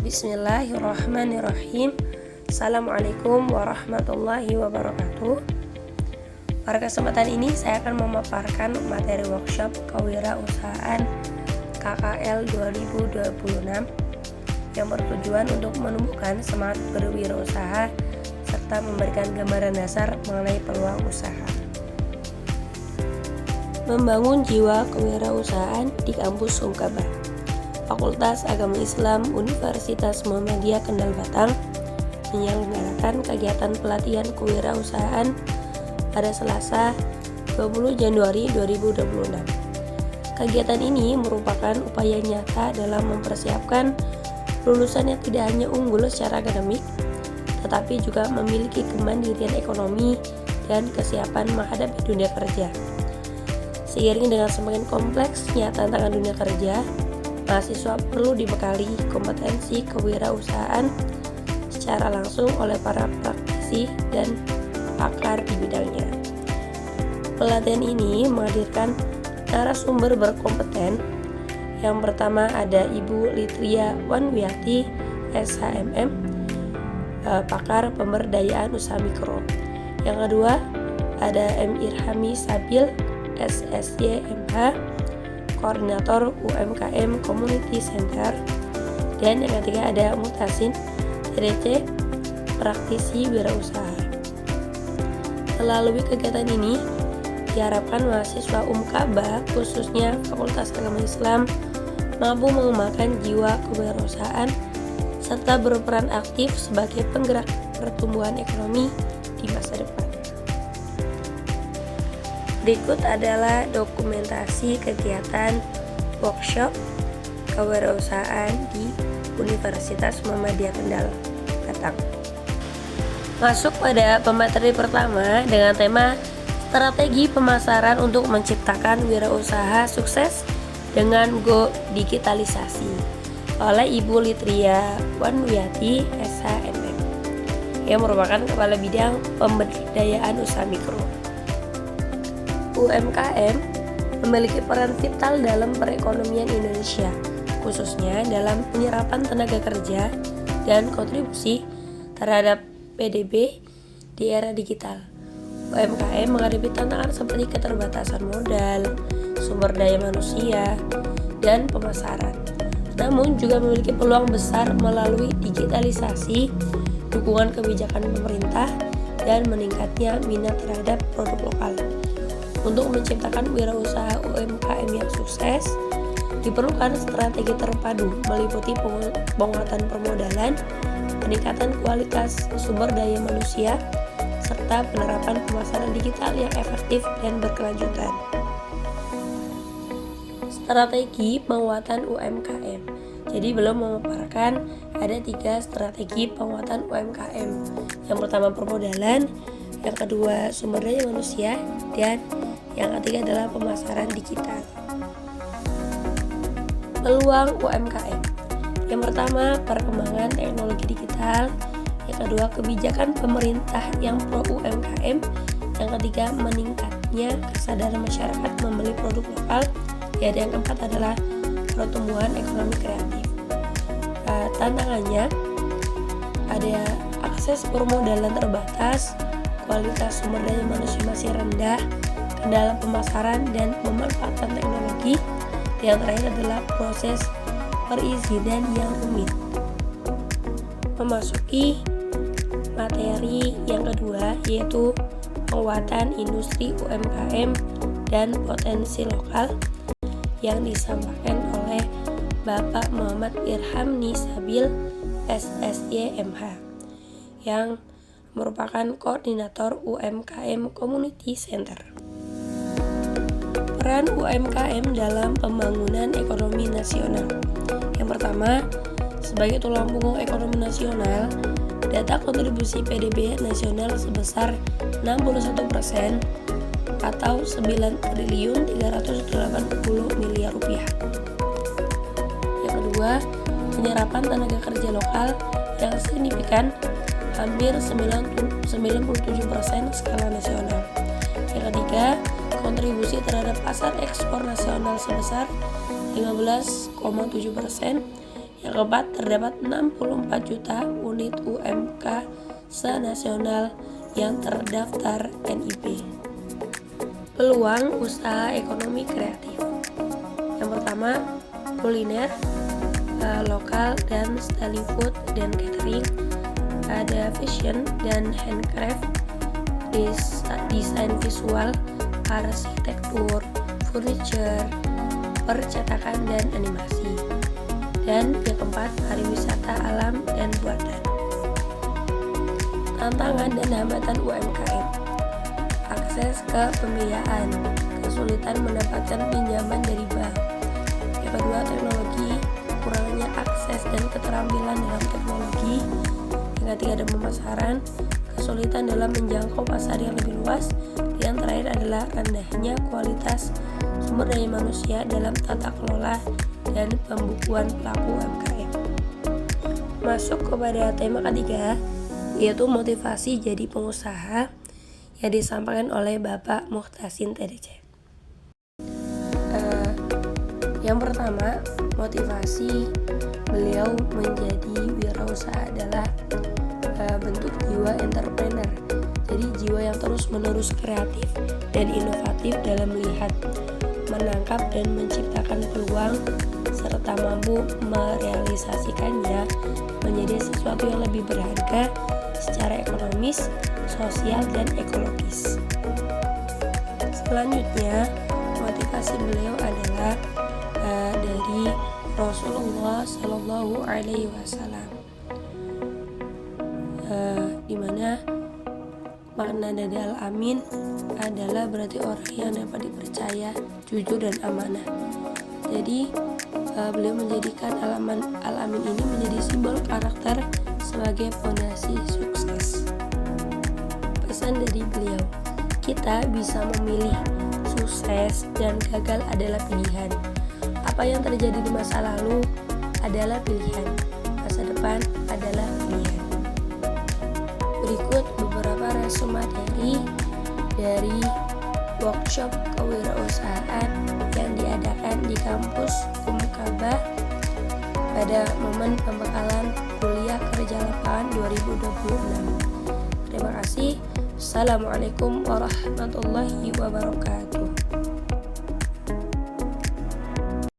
Bismillahirrahmanirrahim. Assalamualaikum warahmatullahi wabarakatuh. Pada kesempatan ini saya akan memaparkan materi workshop kewirausahaan KKL 2026 yang bertujuan untuk menumbuhkan semangat berwirausaha serta memberikan gambaran dasar mengenai peluang usaha. Membangun jiwa kewirausahaan di kampus Sungkaba, Fakultas Agama Islam Universitas Muhammadiyah Kendal Batang menyelenggarakan kegiatan pelatihan kewirausahaan pada Selasa 20 Januari 2026. Kegiatan ini merupakan upaya nyata dalam mempersiapkan lulusan yang tidak hanya unggul secara akademik, tetapi juga memiliki kemandirian ekonomi dan kesiapan menghadapi dunia kerja. Seiring dengan semakin kompleksnya tantangan dunia kerja, mahasiswa perlu dibekali kompetensi kewirausahaan secara langsung oleh para praktisi dan pakar di bidangnya. Pelatihan ini menghadirkan narasumber berkompeten. Yang pertama ada Ibu Litria Wanwiati, SHMM, pakar pemberdayaan usaha mikro. Yang kedua ada M. Irhami Sabil, SSY MH, Koordinator UMKM Community Center. Dan yang ketiga ada Mutasin, TDC, praktisi wirausaha. Melalui kegiatan ini diharapkan mahasiswa UMKABA khususnya Fakultas Agama Islam mampu mengembangkan jiwa kewirausahaan serta berperan aktif sebagai penggerak pertumbuhan ekonomi di masa depan. Berikut adalah dokumentasi kegiatan workshop kewirausahaan di Universitas Muhammadiyah Kendal Batang. Masuk pada pemateri pertama dengan tema strategi pemasaran untuk menciptakan wirausaha sukses dengan Go Digitalisasi oleh Ibu Litria Wanwiati, SHMM, yang merupakan Kepala Bidang Pemberdayaan Usaha Mikro. UMKM memiliki peran vital dalam perekonomian Indonesia, khususnya dalam penyerapan tenaga kerja dan kontribusi terhadap PDB di era digital. UMKM menghadapi tantangan seperti keterbatasan modal, sumber daya manusia, dan pemasaran. Namun juga memiliki peluang besar melalui digitalisasi, dukungan kebijakan pemerintah, dan meningkatnya minat terhadap produk lokal. Untuk menciptakan wirausaha UMKM yang sukses, diperlukan strategi terpadu meliputi penguatan permodalan, peningkatan kualitas sumber daya manusia, serta penerapan pemasaran digital yang efektif dan berkelanjutan. Strategi penguatan UMKM. Jadi belum memaparkan ada 3 strategi penguatan UMKM. Yang pertama permodalan, yang kedua sumber daya manusia, dan yang ketiga adalah pemasaran digital. Peluang UMKM. Yang pertama perkembangan teknologi digital, yang kedua kebijakan pemerintah yang pro UMKM, yang ketiga meningkatnya kesadaran masyarakat membeli produk lokal, dan yang keempat adalah pertumbuhan ekonomi kreatif. Tantangannya ada akses permodalan terbatas, kualitas sumber daya manusia masih rendah, kendala pemasaran dan pemanfaatan teknologi. Yang terakhir adalah proses perizinan yang rumit. Memasuki materi yang kedua, yaitu penguatan industri UMKM dan potensi lokal, yang disampaikan oleh Bapak Muhammad Irhami Sabil, SSY MH, yang merupakan Koordinator UMKM Community Center. Peran UMKM dalam pembangunan ekonomi nasional. Yang pertama, sebagai tulang punggung ekonomi nasional, data kontribusi PDB nasional sebesar 61% atau 9.380 miliar rupiah. Yang kedua, penyerapan tenaga kerja lokal yang signifikan, hampir 97% skala nasional. Yang ketiga, kontribusi terhadap pasar ekspor nasional sebesar 15,7%. Yang keempat, terdapat 64 juta unit UMK senasional yang terdaftar NIP. Peluang usaha ekonomi kreatif. Yang pertama, kuliner, lokal dan styling food dan catering, ada fashion dan handcraft, desain visual, arsitektur, furniture, percetakan dan animasi. Dan yang keempat, pariwisata alam dan buatan. Tantangan dan hambatan UMKM. Akses ke pembiayaan, kesulitan mendapatkan pinjaman dari bank. Yang kedua, teknologi, kurangnya akses dan keterampilan dalam teknologi. Yang ketiga, ada pemasaran, kesulitan dalam menjangkau pasar yang lebih luas. Yang terakhir adalah rendahnya kualitas sumber daya manusia dalam tata kelola dan pembukuan pelaku UMKM. Masuk kepada tema ketiga, yaitu motivasi jadi pengusaha, yang disampaikan oleh Bapak Muhtasin TDC. Yang pertama, motivasi beliau menjadi wirausaha adalah bentuk jiwa entrepreneur. Jadi jiwa yang terus-menerus kreatif dan inovatif dalam melihat, menangkap dan menciptakan peluang serta mampu merealisasikannya menjadi sesuatu yang lebih berharga secara ekonomis, sosial, dan ekologis. Selanjutnya, motivasi beliau adalah dari Rasulullah Shallallahu Alaihi Wasallam, di mana makna dari Al-Amin adalah berarti orang yang dapat dipercaya, jujur dan amanah. Jadi beliau menjadikan Al-Amin ini menjadi simbol karakter sebagai fondasi sukses. Pesan dari beliau, kita bisa memilih, sukses dan gagal adalah pilihan. Apa yang terjadi di masa lalu adalah pilihan, masa depan adalah pilihan. Berikut beberapa resume materi dari workshop kewirausahaan yang diadakan di kampus Umkabah pada momen pembekalan kuliah kerja lapangan 2026. Terima kasih. Assalamualaikum warahmatullahi wabarakatuh.